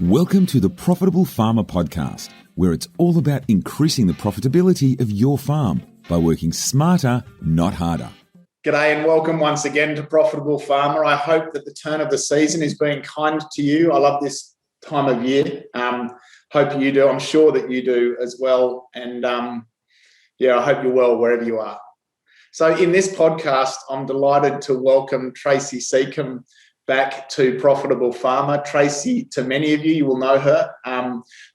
Welcome to the Profitable Farmer Podcast, where it's all about increasing the profitability of your farm by working smarter, not harder. G'day and welcome once again to Profitable Farmer. I hope that the turn of the season is being kind to you. I love this time of year. Hope you do. I'm sure that you do as well. And I hope you're well wherever you are. So in this podcast, I'm delighted to welcome Tracy Seacombe back to Profitable Farmer. Tracy, to many of you, you will know her.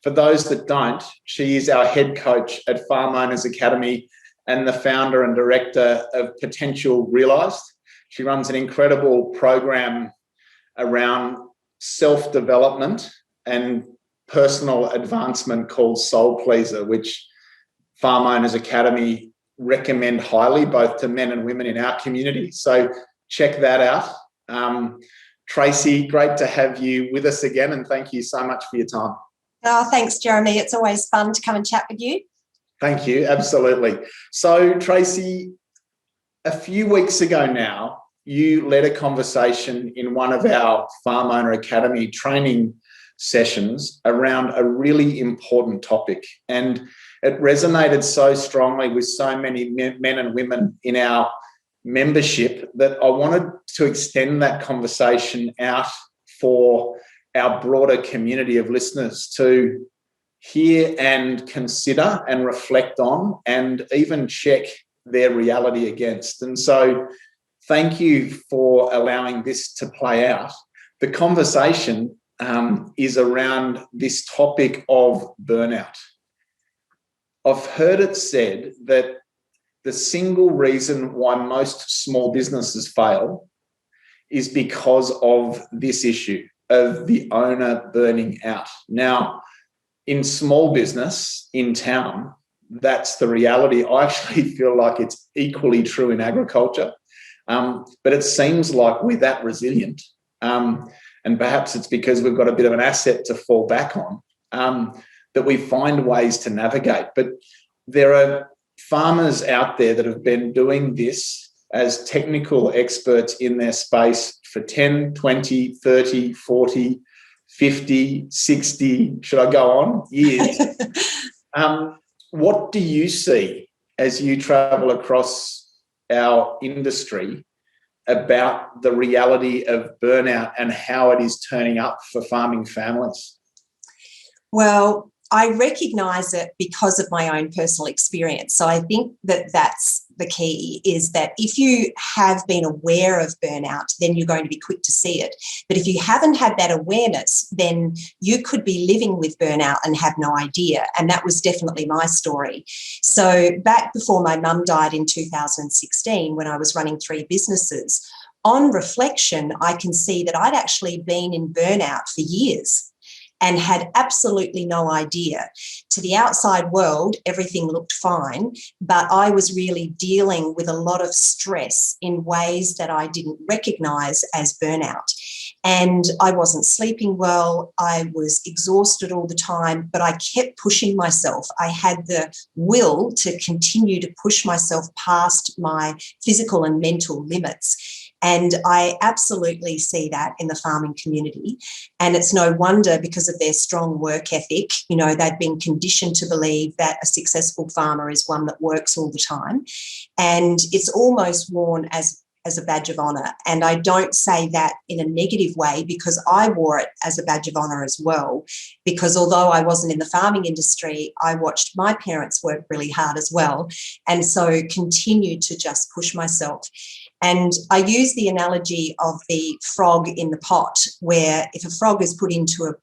For those that don't, she is our head coach at Farm Owners Academy and the founder and director of Potential Realised. She runs an incredible program around self-development and personal advancement called Soul Pleaser, which Farm Owners Academy recommend highly, both to men and women in our community. So check that out. Tracy, great to have you with us again, and thank you so much for your time. Oh, thanks, Jeremy. It's always fun to come and chat with you. Thank you, absolutely. So, Tracy, a few weeks ago now, you led a conversation in one of our Farm Owner Academy training sessions around a really important topic, and it resonated so strongly with so many men and women in our membership that I wanted to extend that conversation out for our broader community of listeners to hear and consider and reflect on and even check their reality against. And so thank you for allowing this to play out. The conversation is around this topic of burnout. I've heard it said that the single reason why most small businesses fail is because of this issue of the owner burning out. Now, in small business in town, that's the reality. I actually feel like it's equally true in agriculture, but it seems like we're that resilient, and perhaps it's because we've got a bit of an asset to fall back on, that we find ways to navigate. But there are farmers out there that have been doing this as technical experts in their space for 10, 20, 30, 40, 50, 60, should I go on, years. What do you see as you travel across our industry about the reality of burnout and how it is turning up for farming families? Well, I recognise it because of my own personal experience. So I think that that's the key, is that if you have been aware of burnout, then you're going to be quick to see it. But if you haven't had that awareness, then you could be living with burnout and have no idea. And that was definitely my story. So back before my mum died in 2016, when I was running 3 businesses, on reflection, I can see that I'd actually been in burnout for years and had absolutely no idea. To the outside world, everything looked fine, but I was really dealing with a lot of stress in ways that I didn't recognise as burnout. And I wasn't sleeping well, I was exhausted all the time, but I kept pushing myself. I had the will to continue to push myself past my physical and mental limits. And I absolutely see that in the farming community. And it's no wonder, because of their strong work ethic, they've been conditioned to believe that a successful farmer is one that works all the time. And it's almost worn as a badge of honour. And I don't say that in a negative way, because I wore it as a badge of honour as well. Because although I wasn't in the farming industry, I watched my parents work really hard as well. And so continued to just push myself. And I use the analogy of the frog in the pot, where if a frog is put into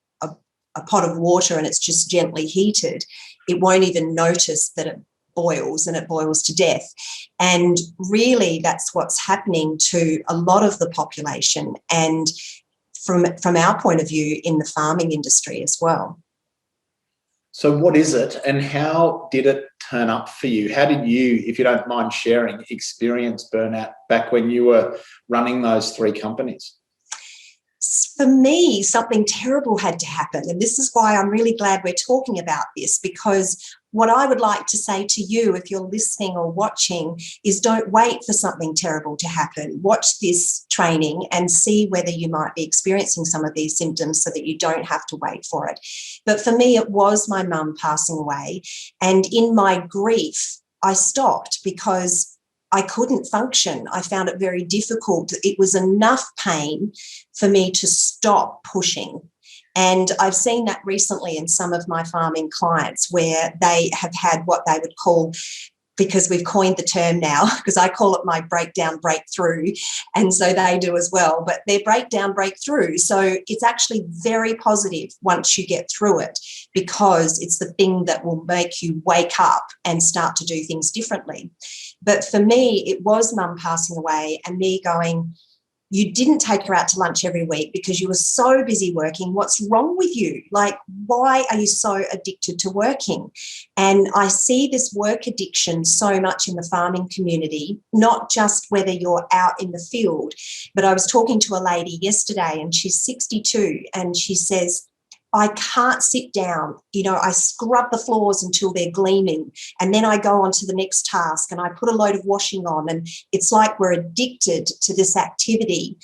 a pot of water and it's just gently heated, it won't even notice that it boils, and it boils to death. And really that's what's happening to a lot of the population, and from our point of view in the farming industry as well. So what is it, and how did it turn up for you? How did you, if you don't mind sharing, experience burnout back when you were running those 3 companies? For me, something terrible had to happen. And this is why I'm really glad we're talking about this, because what I would like to say to you, if you're listening or watching, is don't wait for something terrible to happen. Watch this training and see whether you might be experiencing some of these symptoms so that you don't have to wait for it. But for me, it was my mum passing away. And in my grief, I stopped because I couldn't function. I found it very difficult. It was enough pain for me to stop pushing. And I've seen that recently in some of my farming clients where they have had what they would call, because we've coined the term now, because I call it my breakdown breakthrough, and so they do as well, but their breakdown breakthrough. So it's actually very positive once you get through it, because it's the thing that will make you wake up and start to do things differently. But for me, it was mum passing away and me going, you didn't take her out to lunch every week because you were so busy working. What's wrong with you? Like, why are you so addicted to working? And I see this work addiction so much in the farming community, not just whether you're out in the field. But I was talking to a lady yesterday and she's 62 and she says, I can't sit down. You know, I scrub the floors until they're gleaming and then I go on to the next task and I put a load of washing on, and it's like we're addicted to this activity.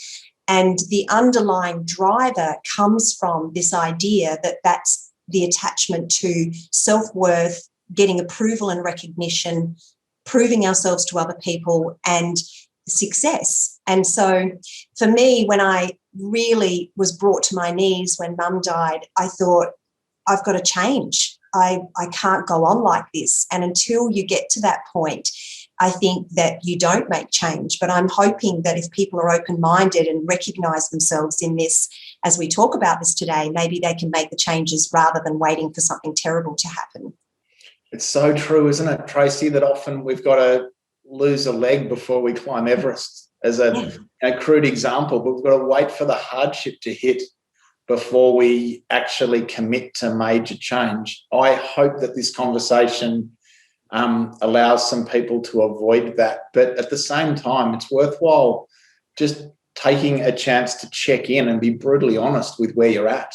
And the underlying driver comes from this idea that that's the attachment to self-worth, getting approval and recognition, proving ourselves to other people, and success. And so for me, when I really was brought to my knees when mum died, I thought, I've got to change. I can't go on like this. And until you get to that point, I think that you don't make change. But I'm hoping that if people are open-minded and recognise themselves in this, as we talk about this today, maybe they can make the changes rather than waiting for something terrible to happen. It's so true, isn't it, Tracy, that often we've got to lose a leg before we climb Everest, as a crude example, but we've got to wait for the hardship to hit before we actually commit to major change. I hope that this conversation allows some people to avoid that. But at the same time, it's worthwhile just taking a chance to check in and be brutally honest with where you're at.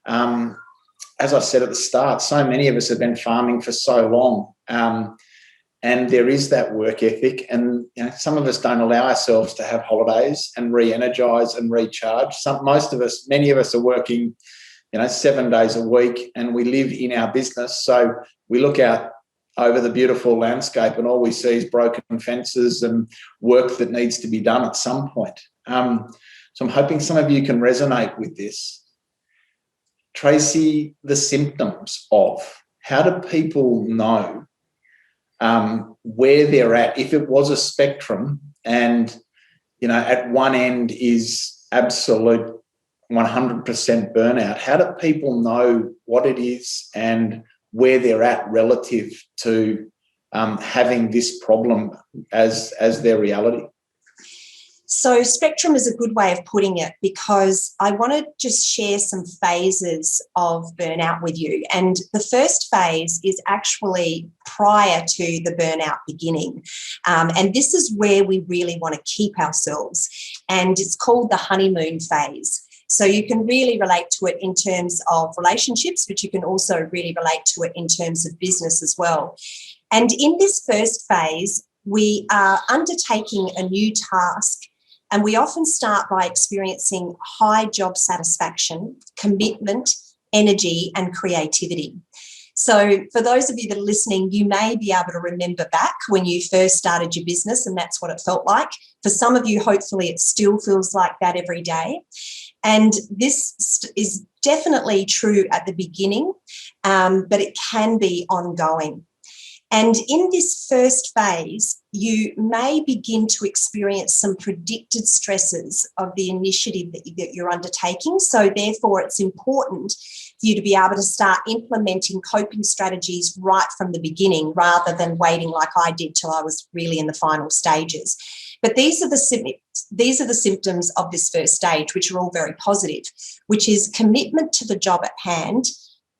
As I said at the start, so many of us have been farming for so long. And there is that work ethic, and some of us don't allow ourselves to have holidays and re-energise and recharge. Many of us are working, 7 days a week, and we live in our business. So we look out over the beautiful landscape and all we see is broken fences and work that needs to be done at some point. So I'm hoping some of you can resonate with this. Tracy, the symptoms of, how do people know where they're at? If it was a spectrum and, at one end is absolute 100% burnout, how do people know what it is and where they're at relative to having this problem as their reality? So spectrum is a good way of putting it, because I want to just share some phases of burnout with you. And the first phase is actually prior to the burnout beginning. And this is where we really want to keep ourselves. And it's called the honeymoon phase. So you can really relate to it in terms of relationships, but you can also really relate to it in terms of business as well. And in this first phase, we are undertaking a new task. And we often start by experiencing high job satisfaction, commitment, energy, and creativity. So for those of you that are listening, you may be able to remember back when you first started your business, and that's what it felt like. For some of you, hopefully it still feels like that every day. And this is definitely true at the beginning, but it can be ongoing. And in this first phase, you may begin to experience some predicted stresses of the initiative that you're undertaking. So therefore, it's important for you to be able to start implementing coping strategies right from the beginning, rather than waiting like I did till I was really in the final stages. But these are the symptoms of this first stage, which are all very positive, which is commitment to the job at hand,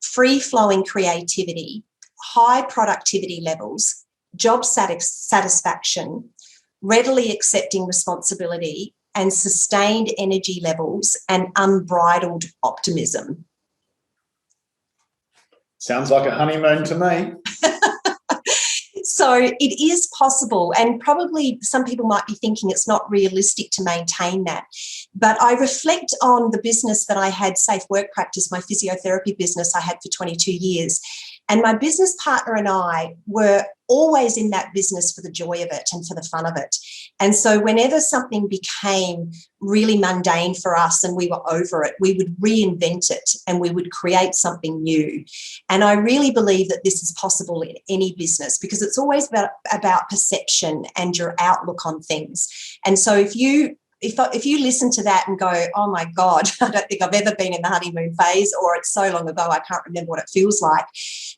free-flowing creativity, high productivity levels, job satisfaction, readily accepting responsibility, and sustained energy levels and unbridled optimism. Sounds like a honeymoon to me. So it is possible, and probably some people might be thinking it's not realistic to maintain that. But I reflect on the business that I had, Safe Work Practice, my physiotherapy business I had for 22 years. And my business partner and I were always in that business for the joy of it and for the fun of it. And so whenever something became really mundane for us and we were over it, we would reinvent it and we would create something new. And I really believe that this is possible in any business, because it's always about perception and your outlook on things. And so if you listen to that and go, oh my God, I don't think I've ever been in the honeymoon phase, or it's so long ago I can't remember what it feels like,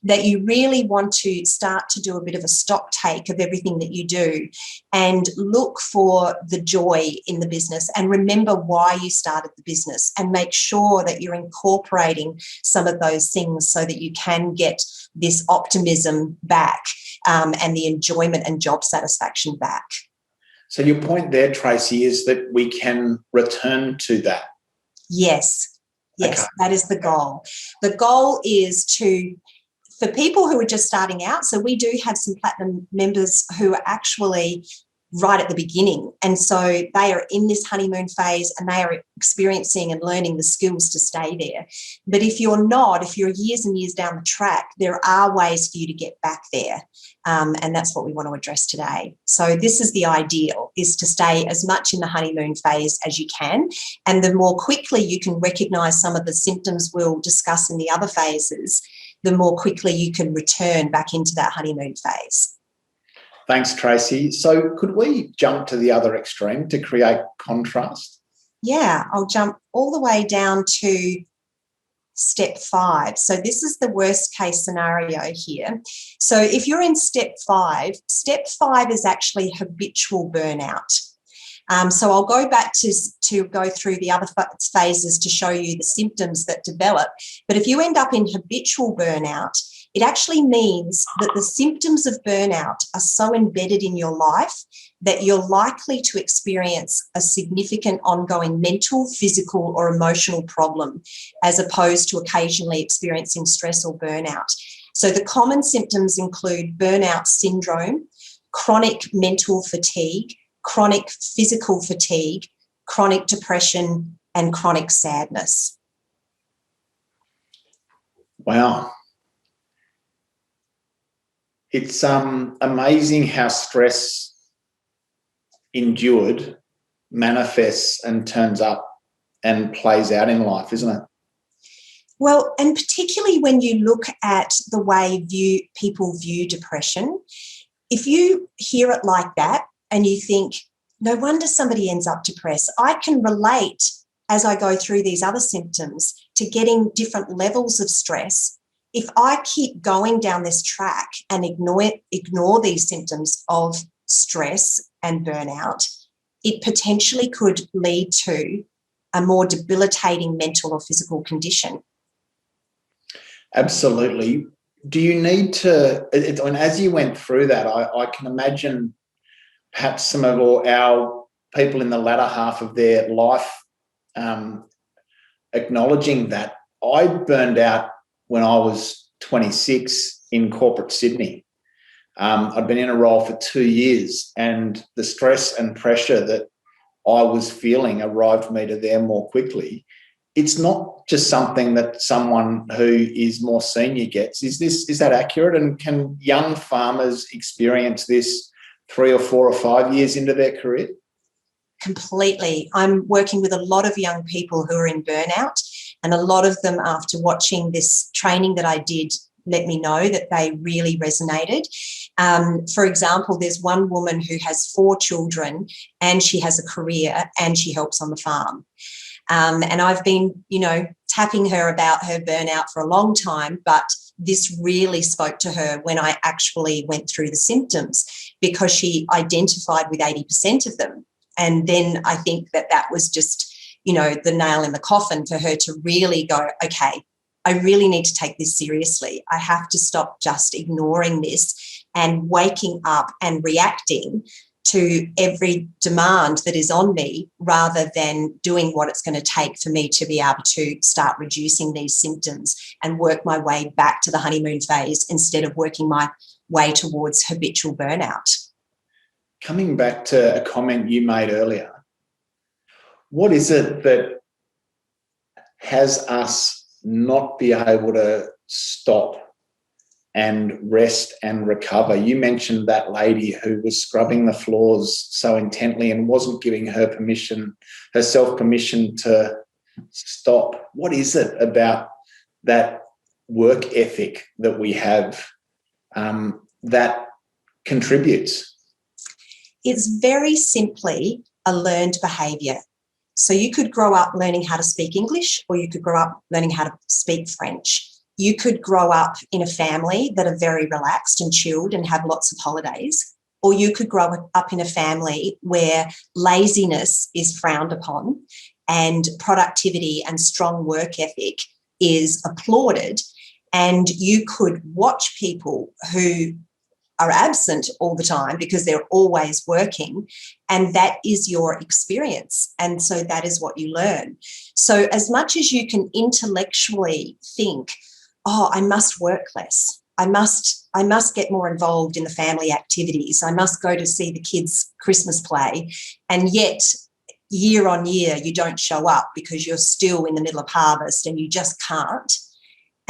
that you really want to start to do a bit of a stock take of everything that you do and look for the joy in the business and remember why you started the business, and make sure that you're incorporating some of those things so that you can get this optimism back and the enjoyment and job satisfaction back. So your point there, Tracy, is that we can return to that. Yes, okay. That is the goal. The goal is for people who are just starting out, so we do have some platinum members who are actually right at the beginning. And so they are in this honeymoon phase and they are experiencing and learning the skills to stay there. But if you're not, if you're years and years down the track, there are ways for you to get back there. And that's what we want to address today. So this is the ideal, is to stay as much in the honeymoon phase as you can. And the more quickly you can recognise some of the symptoms we'll discuss in the other phases, the more quickly you can return back into that honeymoon phase. Thanks, Tracy. So could we jump to the other extreme to create contrast? Yeah, I'll jump all the way down to step 5. So this is the worst case scenario here. So if you're in step 5 is actually habitual burnout. So I'll go back to go through the other phases to show you the symptoms that develop. But if you end up in habitual burnout, it actually means that the symptoms of burnout are so embedded in your life that you're likely to experience a significant ongoing mental, physical, or emotional problem, as opposed to occasionally experiencing stress or burnout. So the common symptoms include burnout syndrome, chronic mental fatigue, chronic physical fatigue, chronic depression, and chronic sadness. Wow. It's amazing how stress endured manifests and turns up and plays out in life, isn't it? Well, and particularly when you look at the way people view depression, if you hear it like that and you think, no wonder somebody ends up depressed, I can relate as I go through these other symptoms to getting different levels of stress. If I keep going down this track and ignore these symptoms of stress and burnout, it potentially could lead to a more debilitating mental or physical condition. Absolutely. Do you need to, and as you went through that, I can imagine perhaps some of our people in the latter half of their life acknowledging that I burned out when I was 26 in corporate Sydney. I'd been in a role for 2 years, and the stress and pressure that I was feeling arrived me to there more quickly. It's not just something that someone who is more senior gets. Is that accurate? And can young farmers experience this 3 or 4 or 5 years into their career? Completely. I'm working with a lot of young people who are in burnout, and a lot of them, after watching this training that I did, let me know that they really resonated. For example, there's one woman who has 4 children and she has a career and she helps on the farm. And I've been, tapping her about her burnout for a long time, but this really spoke to her when I actually went through the symptoms, because she identified with 80% of them. And then I think that was just, the nail in the coffin for her to really go, okay, I really need to take this seriously. I have to stop just ignoring this and waking up and reacting to every demand that is on me rather than doing what it's going to take for me to be able to start reducing these symptoms and work my way back to the honeymoon phase instead of working my way towards habitual burnout. Coming back to a comment you made earlier, what is it that has us not be able to stop and rest and recover? You mentioned that lady who was scrubbing the floors so intently and wasn't giving herself permission to stop. What is it about that work ethic that we have that contributes? It's very simply a learned behaviour. So you could grow up learning how to speak English, or you could grow up learning how to speak French. You could grow up in a family that are very relaxed and chilled and have lots of holidays, or you could grow up in a family where laziness is frowned upon and productivity and strong work ethic is applauded. And you could watch people who are absent all the time because they're always working, and that is your experience. And so that is what you learn. So as much as you can intellectually think, oh, I must work less, I must get more involved in the family activities, I must go to see the kids' Christmas play, and yet year on year you don't show up because you're still in the middle of harvest and you just can't.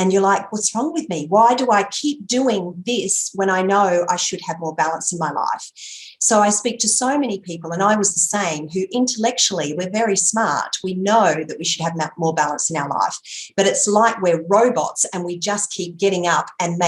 And you're like, what's wrong with me? Why do I keep doing this when I know I should have more balance in my life? So I speak to so many people, and I was the same, who intellectually we're very smart. We know that we should have more balance in our life, but it's like we're robots and we just keep getting up and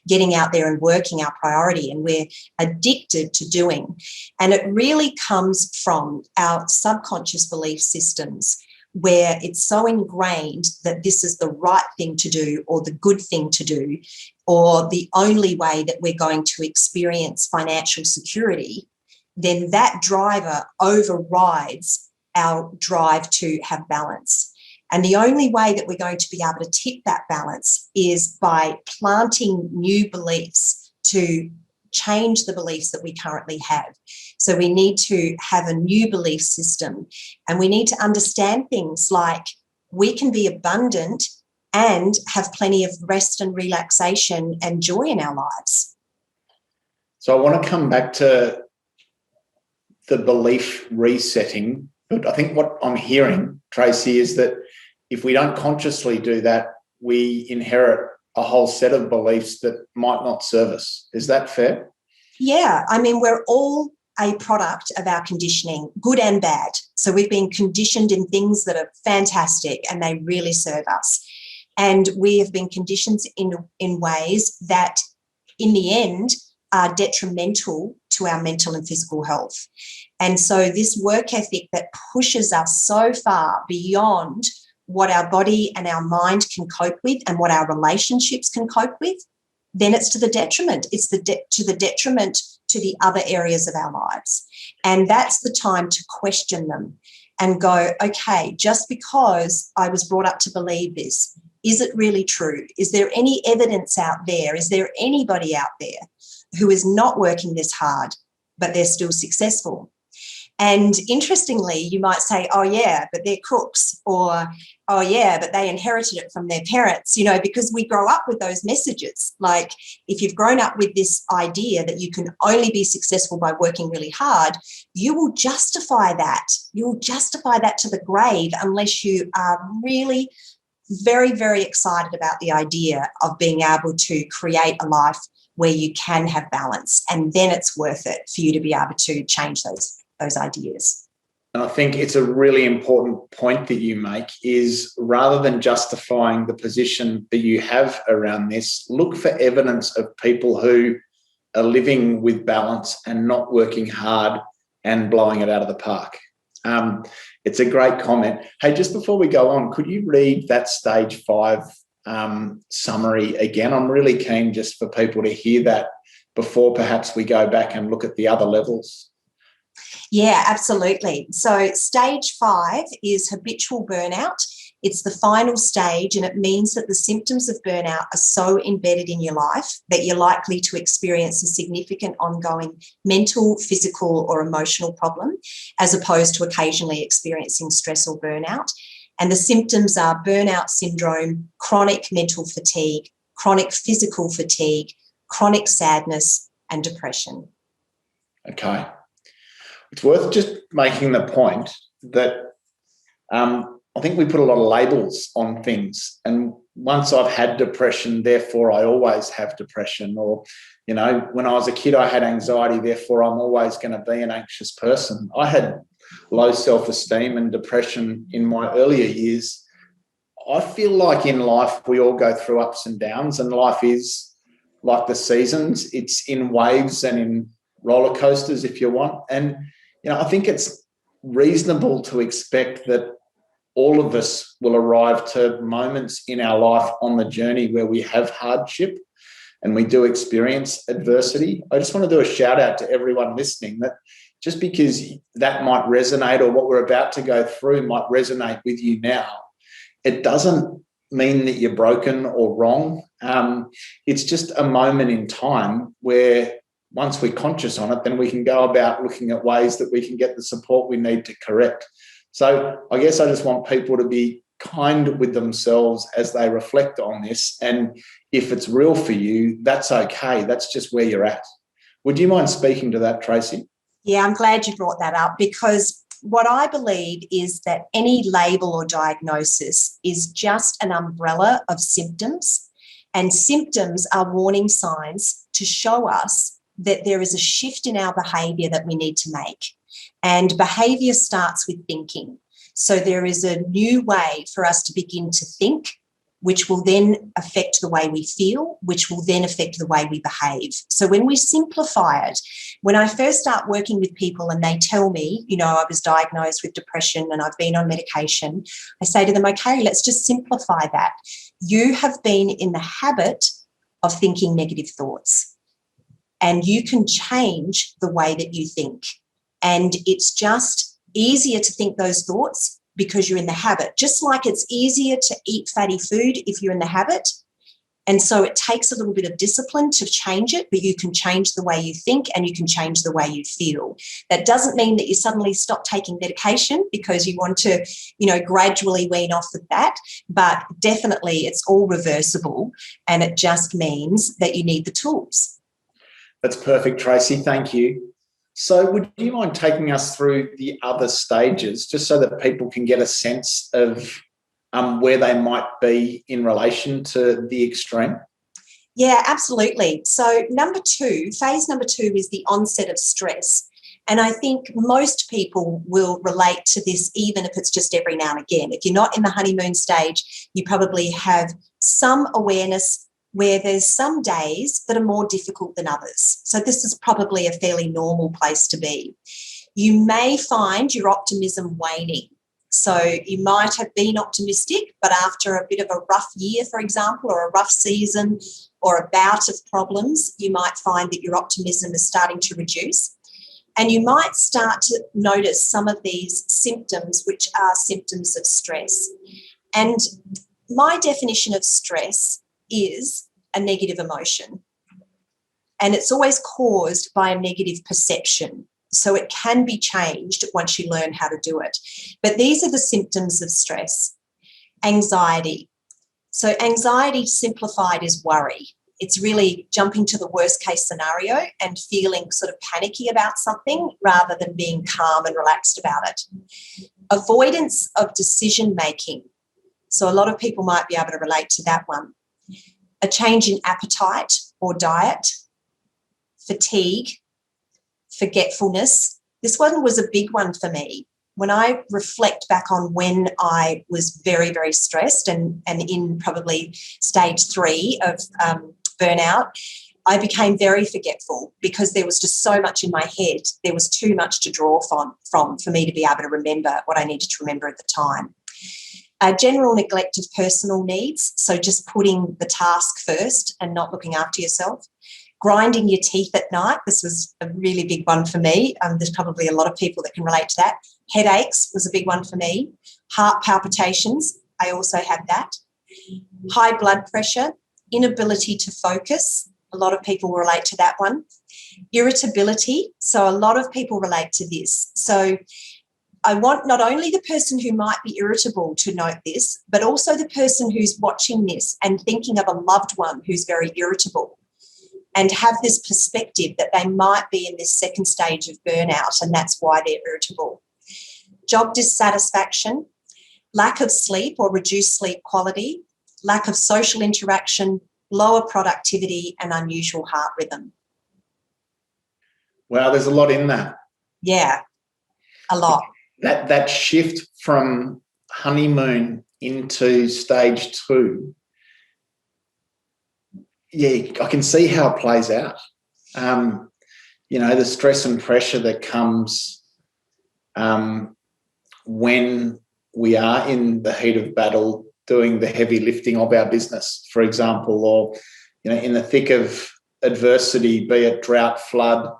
getting out there and working our priority, and we're addicted to doing. And it really comes from our subconscious belief systems, where it's so ingrained that this is the right thing to do or the good thing to do or the only way that we're going to experience financial security, then that driver overrides our drive to have balance. And the only way that we're going to be able to tip that balance is by planting new beliefs to change the beliefs that we currently have. So we need to have a new belief system, and we need to understand things like we can be abundant and have plenty of rest and relaxation and joy in our lives. So I want to come back to the belief resetting. But I think what I'm hearing, Tracy, is that if we don't consciously do that, we inherit a whole set of beliefs that might not serve us. Is that fair? Yeah. I mean, we're all a product of our conditioning, good and bad. So we've been conditioned in things that are fantastic and they really serve us. And we have been conditioned in ways that in the end are detrimental to our mental and physical health. And so this work ethic that pushes us so far beyond what our body and our mind can cope with and what our relationships can cope with, then it's to the detriment. It's to the detriment to the other areas of our lives. And that's the time to question them and go, okay, just because I was brought up to believe this, is it really true? Is there any evidence out there? Is there anybody out there who is not working this hard, but they're still successful? And interestingly, you might say, oh, yeah, but they're crooks, or, oh, yeah, but they inherited it from their parents, because we grow up with those messages. Like if you've grown up with this idea that you can only be successful by working really hard, you will justify that. You'll justify that to the grave unless you are really very, very excited about the idea of being able to create a life where you can have balance. And then it's worth it for you to be able to change those ideas. And I think it's a really important point that you make is rather than justifying the position that you have around this, look for evidence of people who are living with balance and not working hard and blowing it out of the park. It's a great comment. Hey, just before we go on, could you read that stage 5 summary again? I'm really keen just for people to hear that before perhaps we go back and look at the other levels. Yeah, absolutely. So stage 5 is habitual burnout, It's the final stage, and it means that the symptoms of burnout are so embedded in your life that you're likely to experience a significant ongoing mental, physical, or emotional problem, as opposed to occasionally experiencing stress or burnout. And the symptoms are burnout syndrome, chronic mental fatigue, chronic physical fatigue, chronic sadness, and depression. Okay. It's worth just making the point that I think we put a lot of labels on things. And once I've had depression, therefore I always have depression. Or, you know, when I was a kid, I had anxiety, therefore I'm always going to be an anxious person. I had low self-esteem and depression in my earlier years. I feel like in life we all go through ups and downs, and life is like the seasons. It's in waves and in roller coasters, if you want. And, you know, I think it's reasonable to expect that all of us will arrive to moments in our life on the journey where we have hardship and we do experience adversity. I just want to do a shout out to everyone listening that just because that might resonate, or what we're about to go through might resonate with you now, it doesn't mean that you're broken or wrong. It's just a moment in time where once we're conscious on it, then we can go about looking at ways that we can get the support we need to correct. So I guess I just want people to be kind with themselves as they reflect on this. And if it's real for you, that's okay. That's just where you're at. Would you mind speaking to that, Tracy? Yeah, I'm glad you brought that up, because what I believe is that any label or diagnosis is just an umbrella of symptoms, and symptoms are warning signs to show us that there is a shift in our behaviour that we need to make. And behaviour starts with thinking. So there is a new way for us to begin to think, which will then affect the way we feel, which will then affect the way we behave. So when we simplify it, when I first start working with people and they tell me, you know, I was diagnosed with depression and I've been on medication, I say to them, okay, let's just simplify that. You have been in the habit of thinking negative thoughts, and you can change the way that you think. And it's just easier to think those thoughts because you're in the habit, just like it's easier to eat fatty food if you're in the habit. And so it takes a little bit of discipline to change it, but you can change the way you think and you can change the way you feel. That doesn't mean that you suddenly stop taking medication because you want to, you know, gradually wean off of that, but definitely it's all reversible, and it just means that you need the tools. That's perfect, Tracy. Thank you. So would you mind taking us through the other stages, just so that people can get a sense of where they might be in relation to the extreme? Yeah, absolutely. So phase number two is the onset of stress. And I think most people will relate to this, even if it's just every now and again. If you're not in the honeymoon stage, you probably have some awareness where there's some days that are more difficult than others. So this is probably a fairly normal place to be. You may find your optimism waning. So you might have been optimistic, but after a bit of a rough year, for example, or a rough season or a bout of problems, you might find that your optimism is starting to reduce. And you might start to notice some of these symptoms, which are symptoms of stress. And my definition of stress is a negative emotion. And it's always caused by a negative perception. So it can be changed once you learn how to do it. But these are the symptoms of stress. Anxiety. So anxiety simplified is worry. It's really jumping to the worst case scenario and feeling sort of panicky about something rather than being calm and relaxed about it. Avoidance of decision making. So a lot of people might be able to relate to that one. A change in appetite or diet. Fatigue. Forgetfulness. This one was a big one for me. When I reflect back on when I was very, very stressed and in probably stage 3 of burnout, I became very forgetful because there was just so much in my head. There was too much to draw from for me to be able to remember what I needed to remember at the time. General neglect of personal needs, so just putting the task first and not looking after yourself. Grinding your teeth at night, this was a really big one for me. There's probably a lot of people that can relate to that. Headaches was a big one for me. Heart palpitations, I also have that. High blood pressure, inability to focus. A lot of people relate to that one. Irritability. So a lot of people relate to this. So I want not only the person who might be irritable to note this, but also the person who's watching this and thinking of a loved one who's very irritable, and have this perspective that they might be in this second stage of burnout, and that's why they're irritable. Job dissatisfaction, lack of sleep or reduced sleep quality, lack of social interaction, lower productivity, and unusual heart rhythm. Wow, there's a lot in that. Yeah, a lot. That shift from honeymoon into stage 2, yeah, I can see how it plays out. The stress and pressure that comes when we are in the heat of battle doing the heavy lifting of our business, for example, or, in the thick of adversity, be it drought, flood,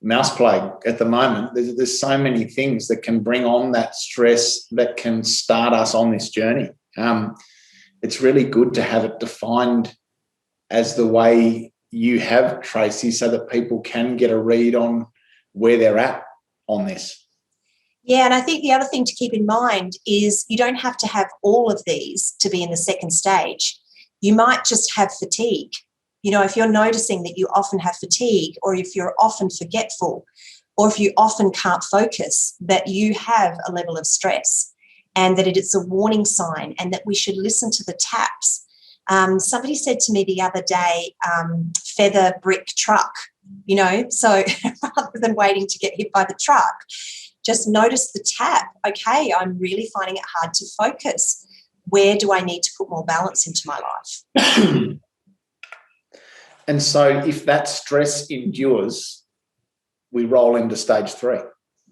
mouse plague at the moment. There's so many things that can bring on that stress that can start us on this journey. It's really good to have it defined as the way you have, Tracy, so that people can get a read on where they're at on this. Yeah, and I think the other thing to keep in mind is you don't have to have all of these to be in the second stage. You might just have fatigue. If you're noticing that you often have fatigue, or if you're often forgetful, or if you often can't focus, that you have a level of stress, and that it's a warning sign, and that we should listen to the taps. Somebody said to me the other day, feather, brick, truck, so rather than waiting to get hit by the truck, just notice the tap. Okay, I'm really finding it hard to focus. Where do I need to put more balance into my life? And so if that stress endures, we roll into stage 3.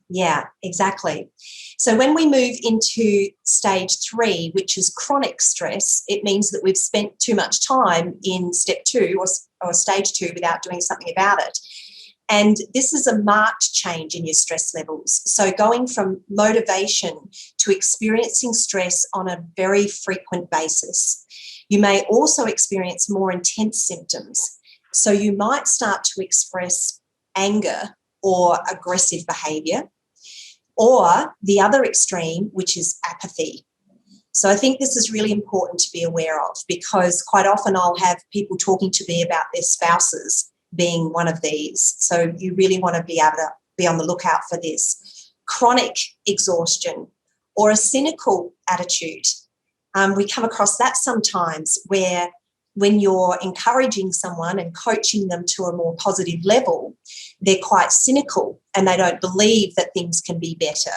Yeah, exactly. So when we move into stage 3, which is chronic stress, it means that we've spent too much time in step 2 or stage 2 without doing something about it. And this is a marked change in your stress levels. So going from motivation to experiencing stress on a very frequent basis. You may also experience more intense symptoms. So you might start to express anger or aggressive behaviour, or the other extreme, which is apathy. So I think this is really important to be aware of, because quite often I'll have people talking to me about their spouses being one of these. So you really want to be able to be on the lookout for this. Chronic exhaustion or a cynical attitude. We come across that sometimes, where when you're encouraging someone and coaching them to a more positive level, they're quite cynical and they don't believe that things can be better.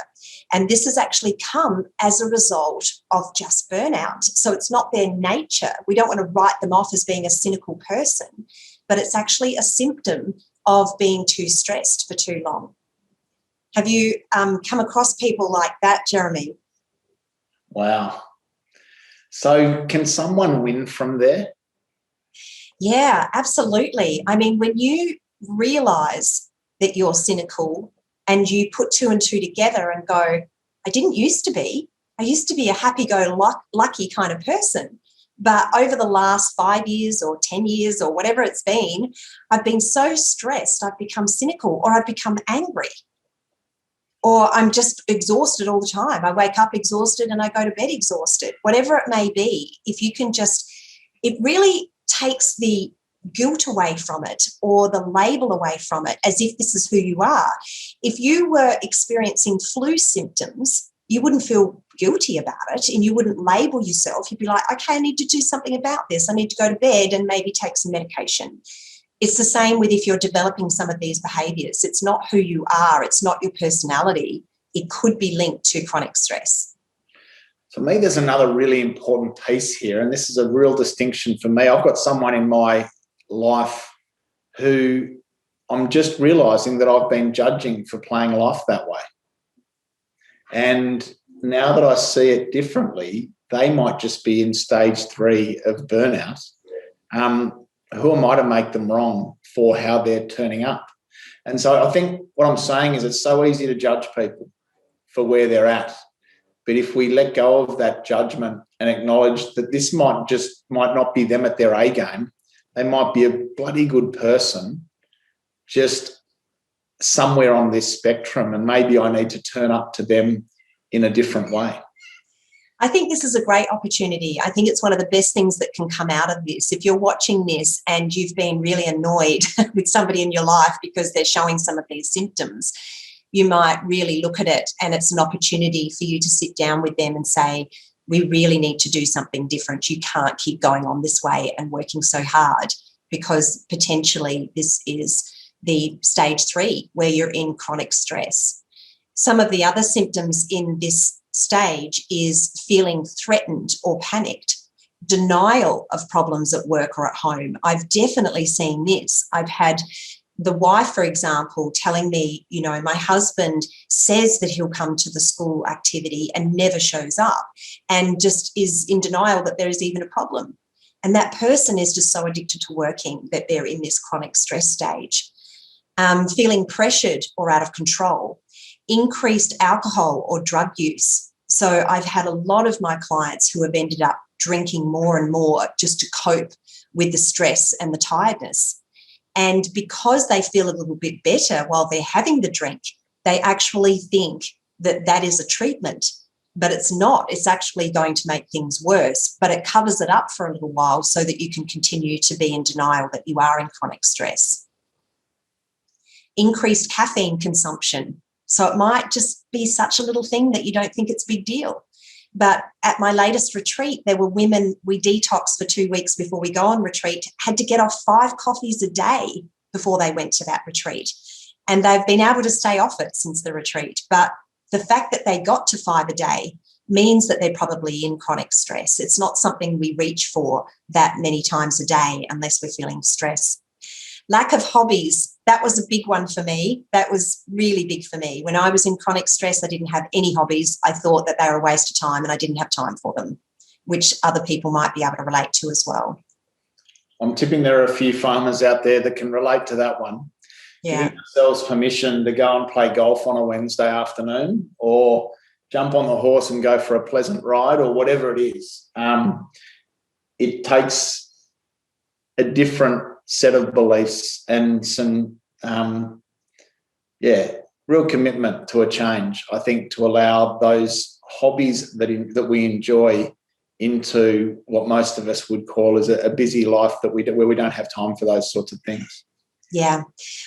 And this has actually come as a result of just burnout. So it's not their nature. We don't want to write them off as being a cynical person, but it's actually a symptom of being too stressed for too long. Have you come across people like that, Jeremy? Wow. So can someone win from there? Yeah, absolutely. I mean, when you realise that you're cynical and you put 2 and 2 together and go, I didn't used to be. I used to be a happy-go-lucky kind of person. But over the last 5 years or 10 years or whatever it's been, I've been so stressed, I've become cynical, or I've become angry, or I'm just exhausted all the time. I wake up exhausted and I go to bed exhausted, whatever it may be. If you can just, it really takes the guilt away from it or the label away from it, as if this is who you are. If you were experiencing flu symptoms, you wouldn't feel guilty about it and you wouldn't label yourself. You'd be like, okay, I need to do something about this. I need to go to bed and maybe take some medication. It's the same with if you're developing some of these behaviours. It's not who you are. It's not your personality. It could be linked to chronic stress. For me, there's another really important piece here, and this is a real distinction for me. I've got someone in my life who I'm just realising that I've been judging for playing life that way. And now that I see it differently, they might just be in stage 3 of burnout. Who am I to make them wrong for how they're turning up? And so I think what I'm saying is it's so easy to judge people for where they're at. But if we let go of that judgment and acknowledge that this might not be them at their A game, they might be a bloody good person, just somewhere on this spectrum, and maybe I need to turn up to them in a different way. I think this is a great opportunity. I think it's one of the best things that can come out of this. If you're watching this and you've been really annoyed with somebody in your life because they're showing some of these symptoms, you might really look at it, and it's an opportunity for you to sit down with them and say, we really need to do something different. You can't keep going on this way and working so hard, because potentially this is the stage 3 where you're in chronic stress. Some of the other symptoms in this stage is feeling threatened or panicked, denial of problems at work or at home. I've definitely seen this. I've had the wife, for example, telling me, my husband says that he'll come to the school activity and never shows up, and just is in denial that there is even a problem. And that person is just so addicted to working that they're in this chronic stress stage. Feeling pressured or out of control, increased alcohol or drug use. So I've had a lot of my clients who have ended up drinking more and more just to cope with the stress and the tiredness. And because they feel a little bit better while they're having the drink, they actually think that that is a treatment, but it's not. It's actually going to make things worse, but it covers it up for a little while so that you can continue to be in denial that you are in chronic stress. Increased caffeine consumption. So it might just be such a little thing that you don't think it's a big deal. But at my latest retreat, there were women, we detoxed for 2 weeks before we go on retreat, had to get off 5 coffees a day before they went to that retreat. And they've been able to stay off it since the retreat. But the fact that they got to 5 a day means that they're probably in chronic stress. It's not something we reach for that many times a day unless we're feeling stress. Lack of hobbies, that was a big one for me. That was really big for me. When I was in chronic stress, I didn't have any hobbies. I thought that they were a waste of time and I didn't have time for them, which other people might be able to relate to as well. I'm tipping there are a few farmers out there that can relate to that one. Yeah. Giving themselves permission to go and play golf on a Wednesday afternoon, or jump on the horse and go for a pleasant ride, or whatever it is. It takes a different set of beliefs and some, real commitment to a change, I think, to allow those hobbies that we enjoy into what most of us would call as a busy life where we don't have time for those sorts of things. Yeah.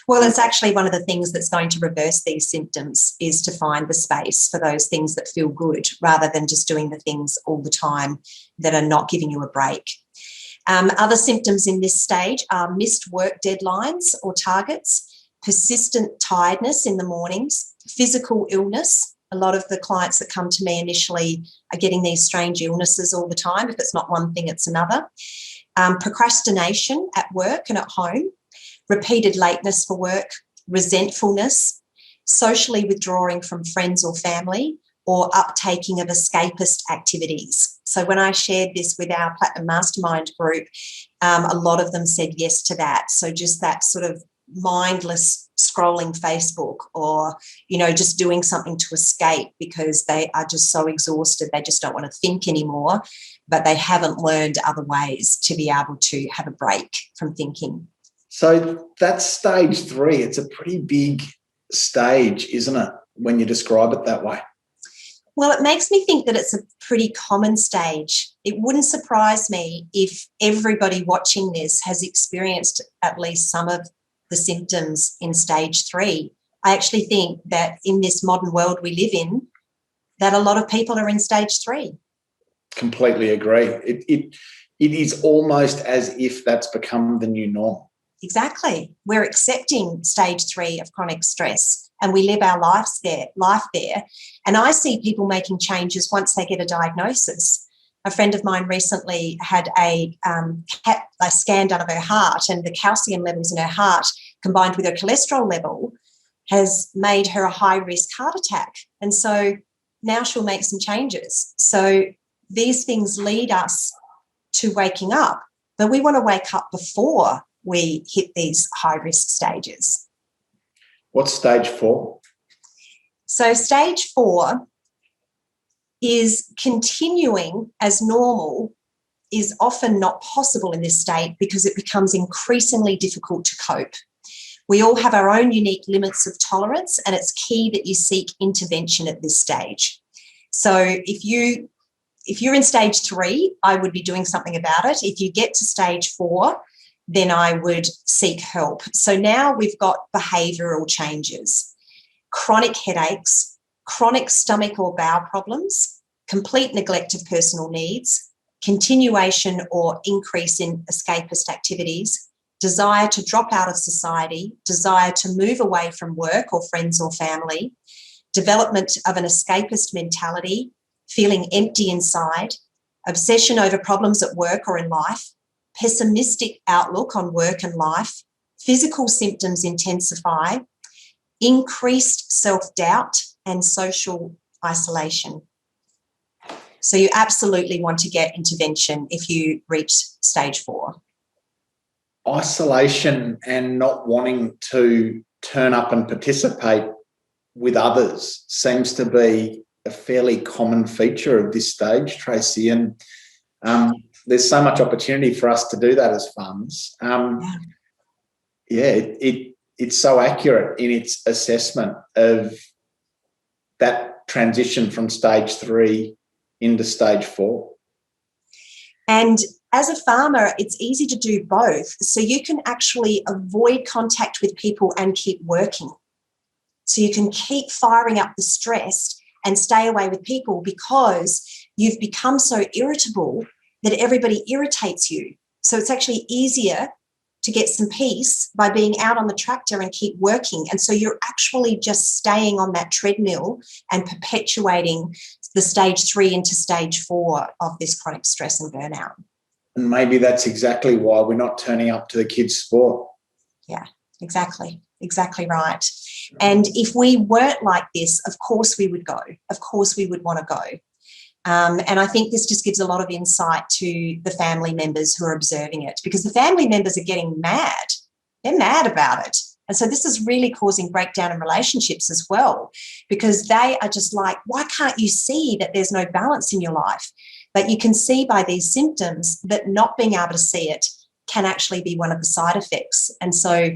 Well, it's actually one of the things that's going to reverse these symptoms is to find the space for those things that feel good rather than just doing the things all the time that are not giving you a break. Other symptoms in this stage are missed work deadlines or targets, persistent tiredness in the mornings, physical illness. A lot of the clients that come to me initially are getting these strange illnesses all the time. If it's not one thing, it's another. Procrastination at work and at home, repeated lateness for work, resentfulness, socially withdrawing from friends or family, or uptaking of escapist activities. So when I shared this with our Platinum Mastermind group, a lot of them said yes to that. So just that sort of mindless scrolling Facebook or, just doing something to escape because they are just so exhausted. They just don't want to think anymore, but they haven't learned other ways to be able to have a break from thinking. So that's stage 3. It's a pretty big stage, isn't it, when you describe it that way? Well, it makes me think that it's a pretty common stage. It wouldn't surprise me if everybody watching this has experienced at least some of the symptoms in stage 3. I actually think that in this modern world we live in, that a lot of people are in stage 3. Completely agree. It is almost as if that's become the new norm. Exactly. We're accepting stage 3 of chronic stress and we live our life there. And I see people making changes once they get a diagnosis. A friend of mine recently had a scan done of her heart, and the calcium levels in her heart combined with her cholesterol level has made her a high-risk heart attack. And so now she'll make some changes. So these things lead us to waking up, but we want to wake up before we hit these high-risk stages. What's stage 4? So stage 4 is continuing as normal is often not possible in this state because it becomes increasingly difficult to cope. We all have our own unique limits of tolerance, and it's key that you seek intervention at this stage. So if you're in stage 3, I would be doing something about it. If you get to stage 4, then I would seek help. So now we've got behavioural changes, chronic headaches, chronic stomach or bowel problems, complete neglect of personal needs, continuation or increase in escapist activities, desire to drop out of society, desire to move away from work or friends or family, development of an escapist mentality, feeling empty inside, obsession over problems at work or in life, pessimistic outlook on work and life, physical symptoms intensify, increased self-doubt and social isolation. So you absolutely want to get intervention if you reach stage 4. Isolation and not wanting to turn up and participate with others seems to be a fairly common feature of this stage, Tracy, and there's so much opportunity for us to do that as farmers. It's so accurate in its assessment of that transition from stage 3 into stage 4. And as a farmer, it's easy to do both. So you can actually avoid contact with people and keep working. So you can keep firing up the stress and stay away with people because you've become so irritable that everybody irritates you. So it's actually easier to get some peace by being out on the tractor and keep working. And so you're actually just staying on that treadmill and perpetuating the stage 3 into stage 4 of this chronic stress and burnout. And maybe that's exactly why we're not turning up to the kids' sport. Yeah, exactly. Exactly right. And if we weren't like this, of course we would go. Of course we would want to go. And I think this just gives a lot of insight to the family members who are observing it, because the family members are getting mad. They're mad about it. And so this is really causing breakdown in relationships as well, because they are just like, why can't you see that there's no balance in your life? But you can see by these symptoms that not being able to see it can actually be one of the side effects. And so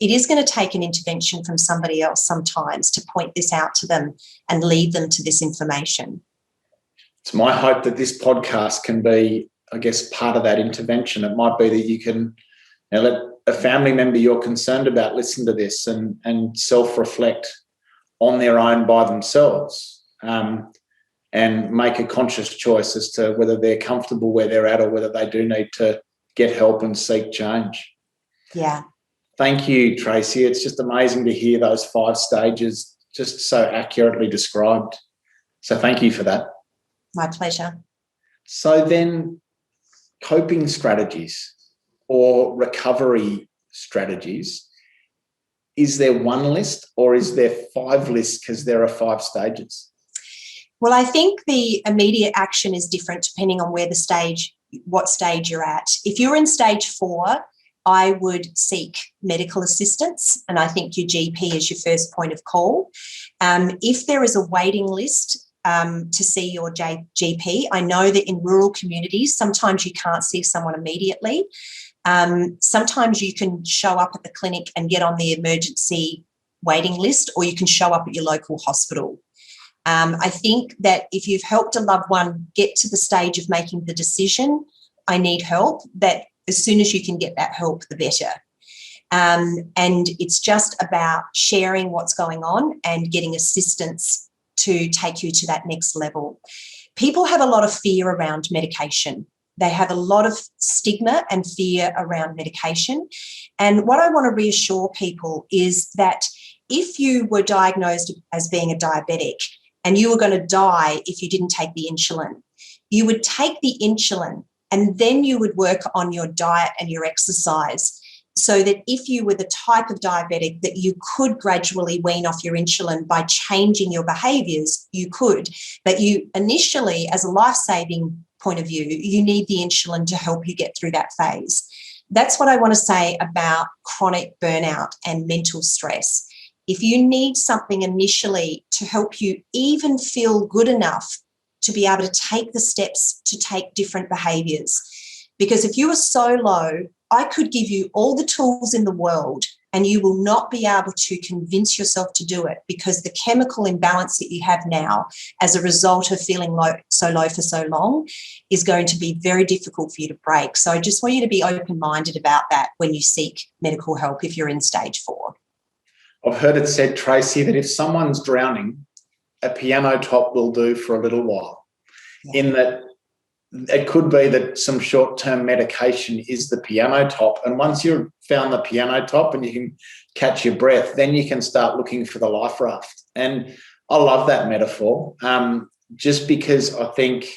it is going to take an intervention from somebody else sometimes to point this out to them and lead them to this information. It's my hope that this podcast can be, I guess, part of that intervention. It might be that you can let a family member you're concerned about listen to this and self-reflect on their own by themselves, and make a conscious choice as to whether they're comfortable where they're at or whether they do need to get help and seek change. Yeah. Thank you, Tracy. It's just amazing to hear those 5 stages just so accurately described. So thank you for that. My pleasure. So then, coping strategies or recovery strategies, is there one list or is there 5 lists because there are 5 stages? Well, I think the immediate action is different depending on what stage you're at. If you're in stage 4, I would seek medical assistance, and I think your GP is your first point of call. If there is a waiting list to see your GP, I know that in rural communities, sometimes you can't see someone immediately. Sometimes you can show up at the clinic and get on the emergency waiting list, or you can show up at your local hospital. I think that if you've helped a loved one get to the stage of making the decision, I need help, that as soon as you can get that help, the better. And it's just about sharing what's going on and getting assistance to take you to that next level. People have a lot of fear around medication. They have a lot of stigma and fear around medication. And what I want to reassure people is that if you were diagnosed as being a diabetic and you were going to die if you didn't take the insulin, you would take the insulin and then you would work on your diet and your exercise, so that if you were the type of diabetic that you could gradually wean off your insulin by changing your behaviours, you could. But you initially, as a life-saving point of view, you need the insulin to help you get through that phase. That's what I want to say about chronic burnout and mental stress. If you need something initially to help you even feel good enough to be able to take the steps to take different behaviours. Because if you are so low, I could give you all the tools in the world and you will not be able to convince yourself to do it, because the chemical imbalance that you have now as a result of feeling so low for so long is going to be very difficult for you to break. So I just want you to be open-minded about that when you seek medical help if you're in stage 4. I've heard it said, Tracy, that if someone's drowning, a piano top will do for a little while. Yeah. In that it could be that some short-term medication is the piano top, and once you've found the piano top and you can catch your breath, then you can start looking for the life raft. And I love that metaphor, just because I think,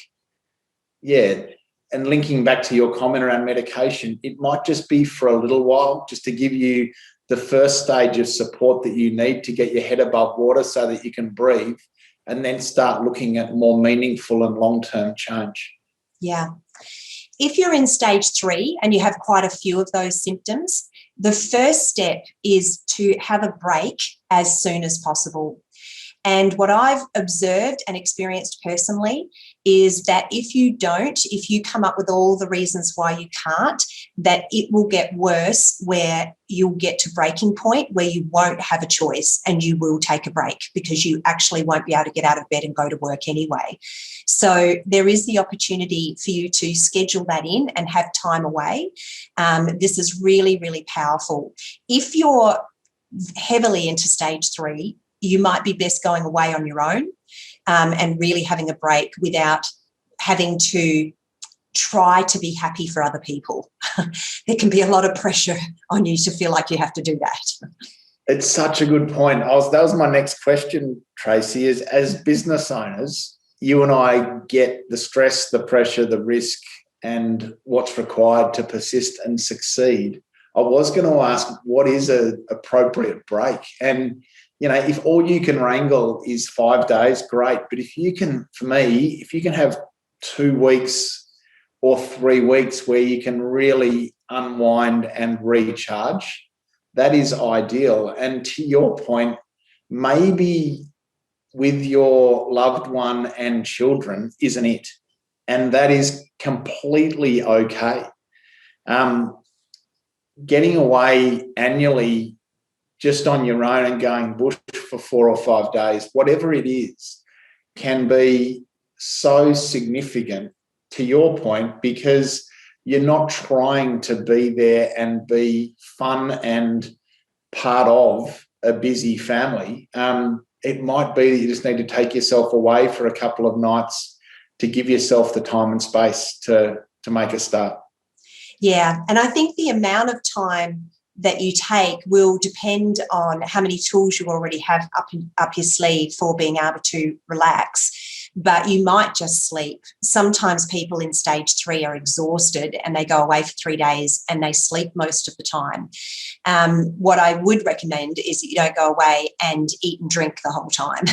and linking back to your comment around medication, it might just be for a little while, just to give you the first stage of support that you need to get your head above water so that you can breathe, and then start looking at more meaningful and long-term change. Yeah. If you're in stage 3 and you have quite a few of those symptoms, the first step is to have a break as soon as possible. And what I've observed and experienced personally is that if you come up with all the reasons why you can't, that it will get worse, where you'll get to breaking point where you won't have a choice and you will take a break because you actually won't be able to get out of bed and go to work anyway. So there is the opportunity for you to schedule that in and have time away. This is really, really powerful. If you're heavily into stage 3, you might be best going away on your own and really having a break without having to try to be happy for other people. There can be a lot of pressure on you to feel like you have to do that. It's such a good point. That was my next question, Tracy, is as business owners, you and I get the stress, the pressure, the risk, and what's required to persist and succeed. I was going to ask, what is an appropriate break? And if all you can wrangle is 5 days, great. But if you can have 2 weeks or 3 weeks where you can really unwind and recharge, that is ideal. And to your point, maybe with your loved one and children isn't it. And that is completely okay. Getting away annually just on your own and going bush for 4 or 5 days, whatever it is, can be so significant, to your point, because you're not trying to be there and be fun and part of a busy family. It might be that you just need to take yourself away for a couple of nights to give yourself the time and space to make a start. Yeah, and I think the amount of time that you take will depend on how many tools you already have up your sleeve for being able to relax. But you might just sleep. Sometimes people in stage 3 are exhausted and they go away for 3 days and they sleep most of the time. What I would recommend is that you don't go away and eat and drink the whole time,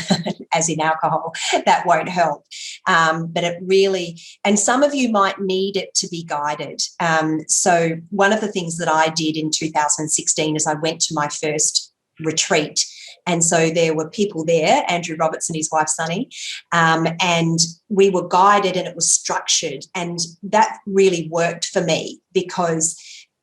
as in alcohol. That won't help. But it really, and some of you might need it to be guided. So one of the things that I did in 2016 is I went to my first retreat. And so there were people there, Andrew Roberts and his wife, Sunny, and we were guided and it was structured. And that really worked for me because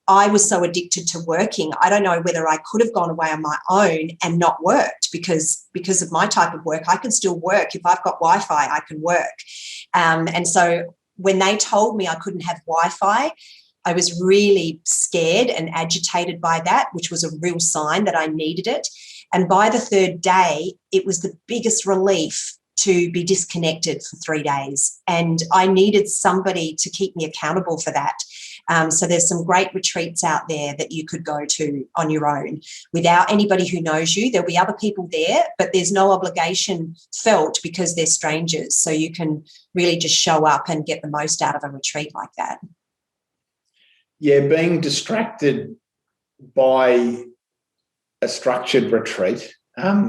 I was so addicted to working. I don't know whether I could have gone away on my own and not worked because of my type of work. I can still work. If I've got Wi-Fi, I can work. And so when they told me I couldn't have Wi-Fi, I was really scared and agitated by that, which was a real sign that I needed it. And by the 3rd day, it was the biggest relief to be disconnected for 3 days. And I needed somebody to keep me accountable for that. So there's some great retreats out there that you could go to on your own without anybody who knows you. There'll be other people there, but there's no obligation felt because they're strangers. So you can really just show up and get the most out of a retreat like that. Yeah, being distracted by a structured retreat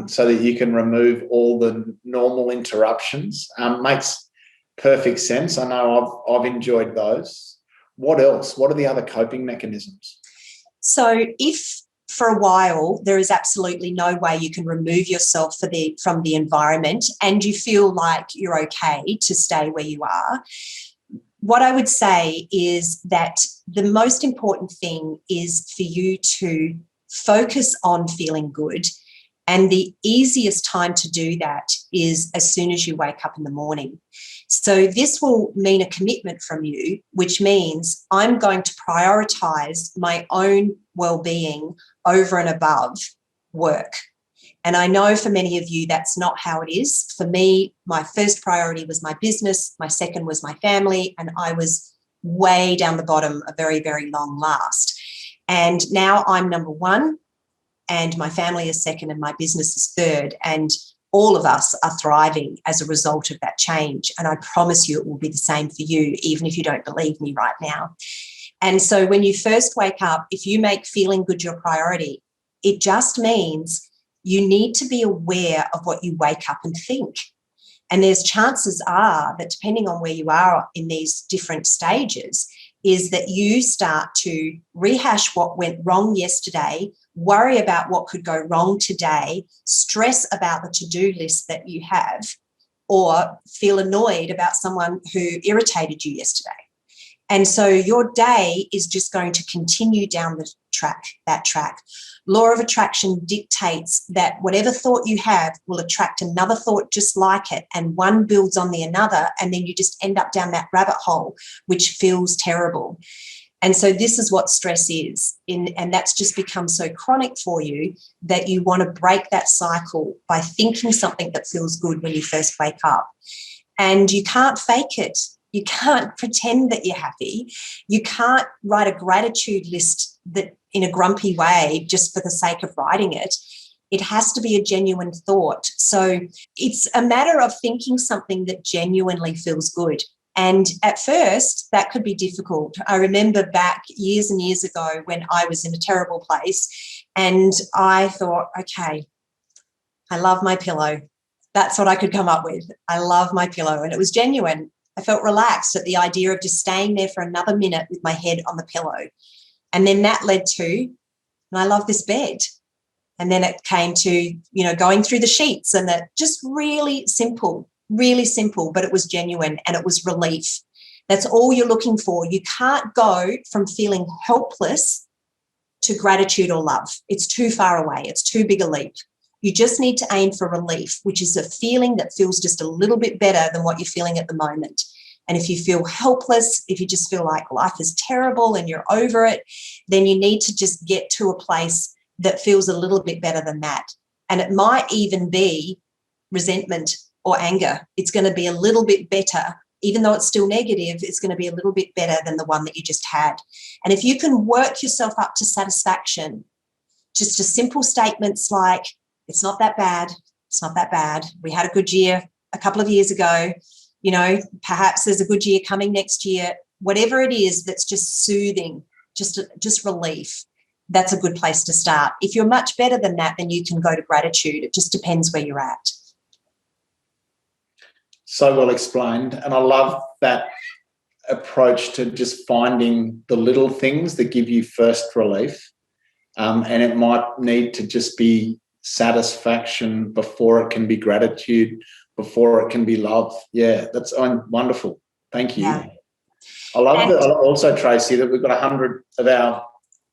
so that you can remove all the normal interruptions makes perfect sense. I know I've enjoyed those. What else? What are the other coping mechanisms? So if for a while, there is absolutely no way you can remove yourself from the environment and you feel like you're okay to stay where you are. What I would say is that the most important thing is for you to focus on feeling good. And the easiest time to do that is as soon as you wake up in the morning. So this will mean a commitment from you, which means I'm going to prioritise my own well-being over and above work. And I know for many of you, that's not how it is. For me, my first priority was my business. My second was my family. And I was way down the bottom, a very, very long last. And now I'm number one and my family is second and my business is third. And all of us are thriving as a result of that change. And I promise you it will be the same for you, even if you don't believe me right now. And so when you first wake up, if you make feeling good your priority, it just means you need to be aware of what you wake up and think. And there's chances are that depending on where you are in these different stages, is that you start to rehash what went wrong yesterday, worry about what could go wrong today, stress about the to-do list that you have, or feel annoyed about someone who irritated you yesterday. And so your day is just going to continue down that track. Law of attraction dictates that whatever thought you have will attract another thought just like it, and one builds on the another, and then you just end up down that rabbit hole, which feels terrible. And so this is what stress is, and that's just become so chronic for you that you want to break that cycle by thinking something that feels good when you first wake up. And you can't fake it. You can't pretend that you're happy. You can't write a gratitude list that in a grumpy way just for the sake of writing it. It has to be a genuine thought. So it's a matter of thinking something that genuinely feels good. And at first, that could be difficult. I remember back years and years ago when I was in a terrible place and I thought, okay, I love my pillow. That's what I could come up with. I love my pillow. And it was genuine. I felt relaxed at the idea of just staying there for another minute with my head on the pillow. And then that led to, and I love this bed. And then it came to, going through the sheets, and that just really simple, but it was genuine and it was relief. That's all you're looking for. You can't go from feeling helpless to gratitude or love. It's too far away. It's too big a leap. You just need to aim for relief, which is a feeling that feels just a little bit better than what you're feeling at the moment. And if you feel helpless, if you just feel like life is terrible and you're over it, then you need to just get to a place that feels a little bit better than that. And it might even be resentment or anger. It's going to be a little bit better. Even though it's still negative, it's going to be a little bit better than the one that you just had. And if you can work yourself up to satisfaction, just a simple statements like, it's not that bad. It's not that bad. We had a good year a couple of years ago. Perhaps there's a good year coming next year. Whatever it is that's just soothing, just relief, that's a good place to start. If you're much better than that, then you can go to gratitude. It just depends where you're at. So well explained. And I love that approach to just finding the little things that give you first relief. And it might need to just be satisfaction before it can be gratitude, before it can be love. Yeah, that's wonderful. Thank you. Yeah. I love that. Also, Tracy, that we've got 100 of our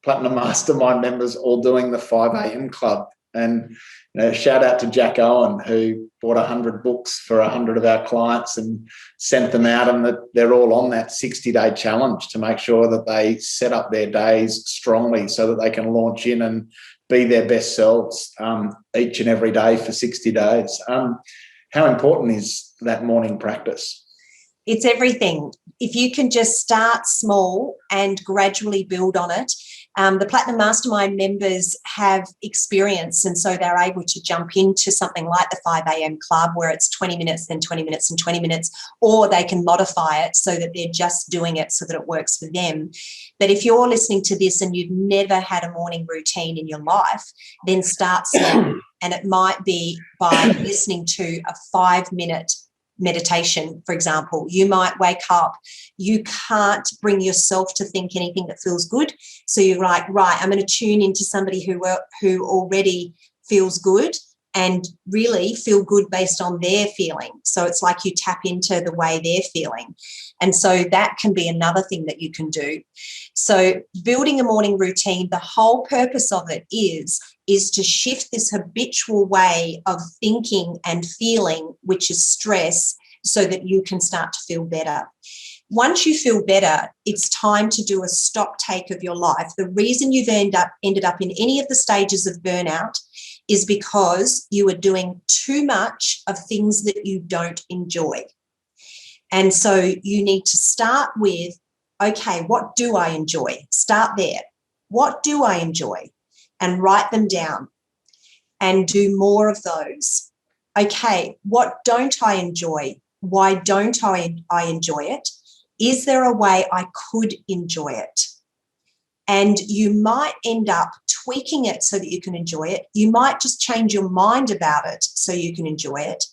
Platinum Mastermind members all doing the 5 a.m. club. And shout out to Jack Owen, who bought 100 books for 100 of our clients and sent them out, and that they're all on that 60-day challenge to make sure that they set up their days strongly so that they can launch in and be their best selves each and every day for 60 days. How important is that morning practice? It's everything. If you can just start small and gradually build on it. The Platinum Mastermind members have experience, and so they're able to jump into something like the 5 a.m. club where it's 20 minutes, then 20 minutes and 20 minutes, or they can modify it so that they're just doing it so that it works for them. But if you're listening to this and you've never had a morning routine in your life, then start small. And it might be by listening to a 5-minute meditation, for example. You might wake up, you can't bring yourself to think anything that feels good. So you're like, right, I'm going to tune into somebody who already feels good and really feel good based on their feeling. So it's like you tap into the way they're feeling. And so that can be another thing that you can do. So building a morning routine, the whole purpose of it is to shift this habitual way of thinking and feeling, which is stress, so that you can start to feel better. Once you feel better, it's time to do a stock take of your life. The reason you've ended up in any of the stages of burnout is because you are doing too much of things that you don't enjoy. And so you need to start with, okay, what do I enjoy? Start there. What do I enjoy? And write them down and do more of those. Okay, what don't I enjoy? Why don't I enjoy it? Is there a way I could enjoy it? And you might end up tweaking it so that you can enjoy it. You might just change your mind about it so you can enjoy it.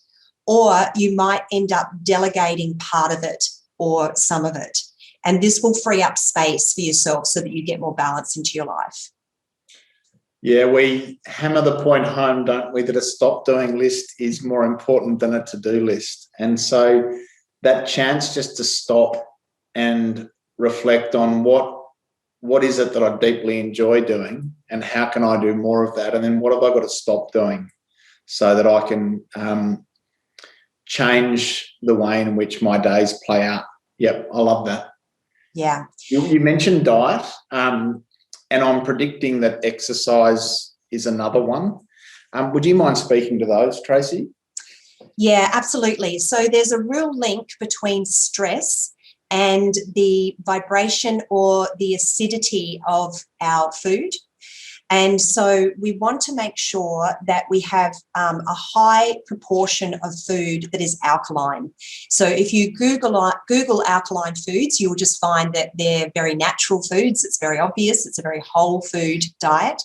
Or you might end up delegating part of it or some of it. And this will free up space for yourself so that you get more balance into your life. Yeah, we hammer the point home, don't we, that a stop doing list is more important than a to-do list. And so that chance just to stop and reflect on what is it that I deeply enjoy doing and how can I do more of that? And then what have I got to stop doing so that I can change the way in which my days play out? Yep, I love that. Yeah. You mentioned diet, and I'm predicting that exercise is another one. Would you mind speaking to those, Tracy? Yeah, absolutely. So there's a real link between stress and the vibration or the acidity of our food. And so we want to make sure that we have a high proportion of food that is alkaline. So if you Google alkaline foods, you'll just find that they're very natural foods. It's very obvious. It's a very whole food diet.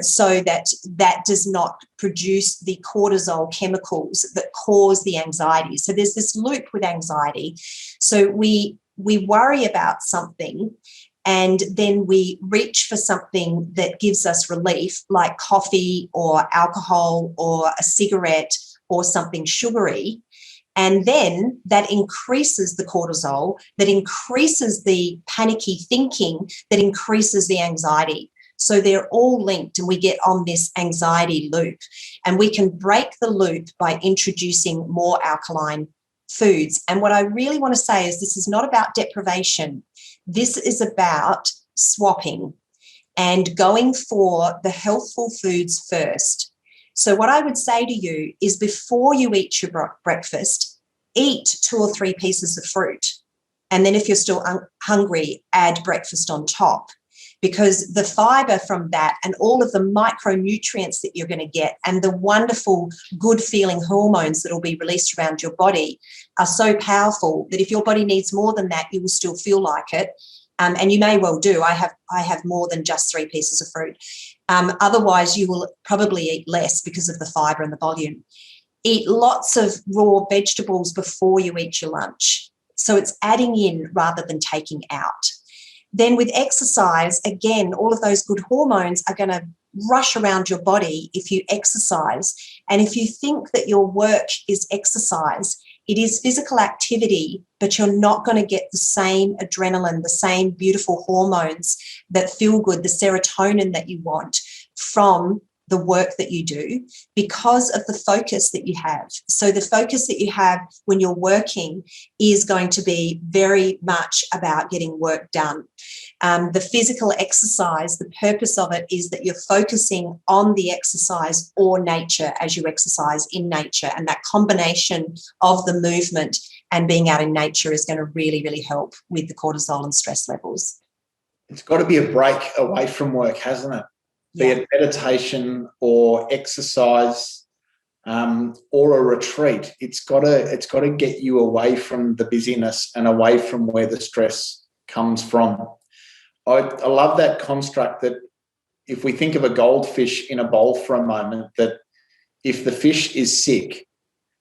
So that does not produce the cortisol chemicals that cause the anxiety. So there's this loop with anxiety. So we worry about something, and then we reach for something that gives us relief, like coffee or alcohol or a cigarette or something sugary. And then that increases the cortisol, that increases the panicky thinking, that increases the anxiety. So they're all linked, and we get on this anxiety loop. And we can break the loop by introducing more alkaline foods. And what I really want to say is this is not about deprivation. This is about swapping and going for the healthful foods first. So what I would say to you is, before you eat your breakfast, eat 2 or 3 pieces of fruit. And then if you're still hungry, add breakfast on top. Because the fiber from that and all of the micronutrients that you're going to get and the wonderful good feeling hormones that will be released around your body are so powerful that if your body needs more than that, you will still feel like it. And you may well do. I have more than just 3 pieces of fruit. Otherwise, you will probably eat less because of the fiber and the volume. Eat lots of raw vegetables before you eat your lunch. So it's adding in rather than taking out. Then with exercise, again, all of those good hormones are going to rush around your body if you exercise. And if you think that your work is exercise, it is physical activity, but you're not going to get the same adrenaline, the same beautiful hormones that feel good, the serotonin that you want from the work that you do, because of the focus that you have. So the focus that you have when you're working is going to be very much about getting work done. The physical exercise, the purpose of it is that you're focusing on the exercise or nature as you exercise in nature. And that combination of the movement and being out in nature is going to really, really help with the cortisol and stress levels. It's got to be a break away from work, hasn't it? Be it meditation or exercise or a retreat. It's got to get you away from the busyness and away from where the stress comes from. I love that construct that if we think of a goldfish in a bowl for a moment, that if the fish is sick,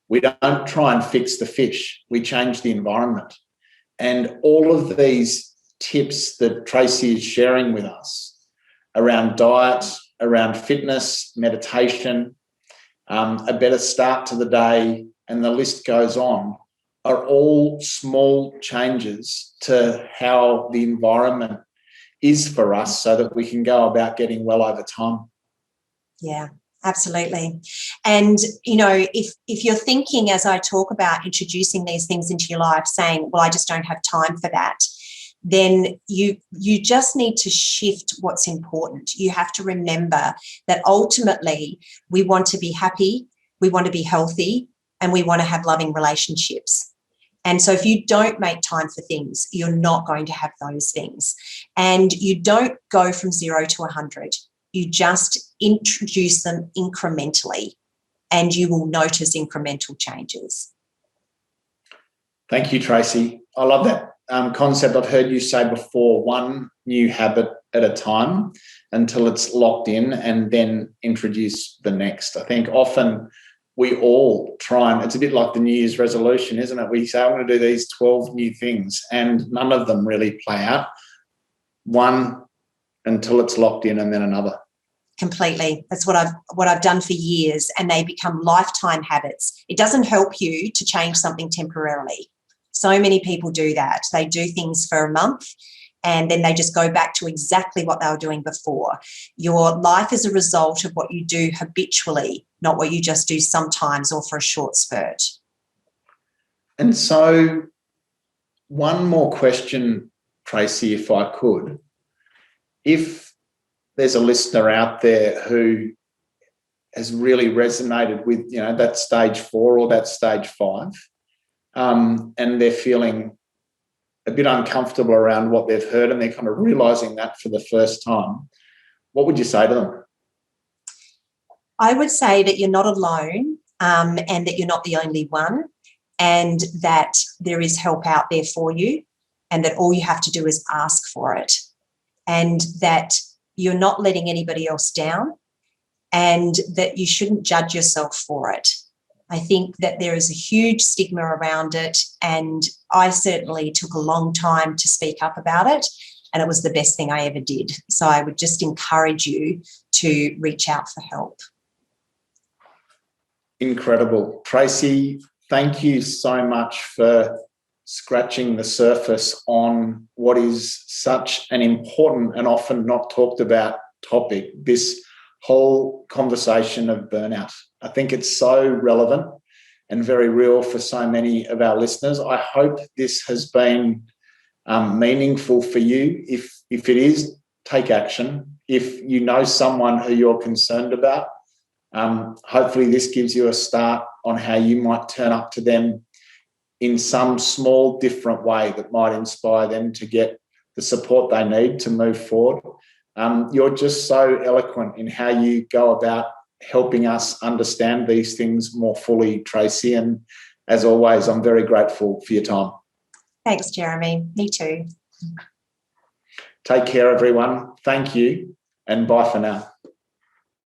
We don't try and fix the fish. We change the environment. And all of these tips that Tracy is sharing with us around diet, around fitness, meditation, a better start to the day, and the list goes on, are all small changes to how the environment is for us so that we can go about getting well over time. Yeah, absolutely. And, you know, if you're thinking, as I talk about introducing these things into your life, saying, well, I just don't have time for that, then you just need to shift what's important. You have to remember that ultimately we want to be happy, we want to be healthy, and we want to have loving relationships. And so if you don't make time for things, you're not going to have those things. And you don't go from 0 to 100. You just introduce them incrementally, and you will notice incremental changes. Thank you, Tracy. I love that concept. I've heard you say before, one new habit at a time until it's locked in, and then introduce the next. I think often we all try, and it's a bit like the New Year's resolution, isn't it? We say, I'm going to do these 12 new things, and none of them really play out. One until it's locked in, and then another. Completely. That's what I've done for years, and they become lifetime habits. It doesn't help you to change something temporarily. So many people do that. They do things for a month and then they just go back to exactly what they were doing before. Your life is a result of what you do habitually, not what you just do sometimes or for a short spurt. And so one more question, Tracy, if I could. If there's a listener out there who has really resonated with, you know, that stage 4 or that stage 5, and they're feeling a bit uncomfortable around what they've heard, and they're kind of realising that for the first time, what would you say to them? I would say that you're not alone, and that you're not the only one, and that there is help out there for you, and that all you have to do is ask for it, and that you're not letting anybody else down, and that you shouldn't judge yourself for it. I think that there is a huge stigma around it, and I certainly took a long time to speak up about it, and it was the best thing I ever did. So I would just encourage you to reach out for help. Incredible. Tracy, thank you so much for scratching the surface on what is such an important and often not talked about topic, this whole conversation of burnout. I think it's so relevant and very real for so many of our listeners. I hope this has been meaningful for you. If it is, take action. If you know someone who you're concerned about, hopefully this gives you a start on how you might turn up to them in some small different way that might inspire them to get the support they need to move forward. You're just so eloquent in how you go about helping us understand these things more fully, Tracy. And as always, I'm very grateful for your time. Thanks, Jeremy. Me too. Take care, everyone. Thank you, and bye for now.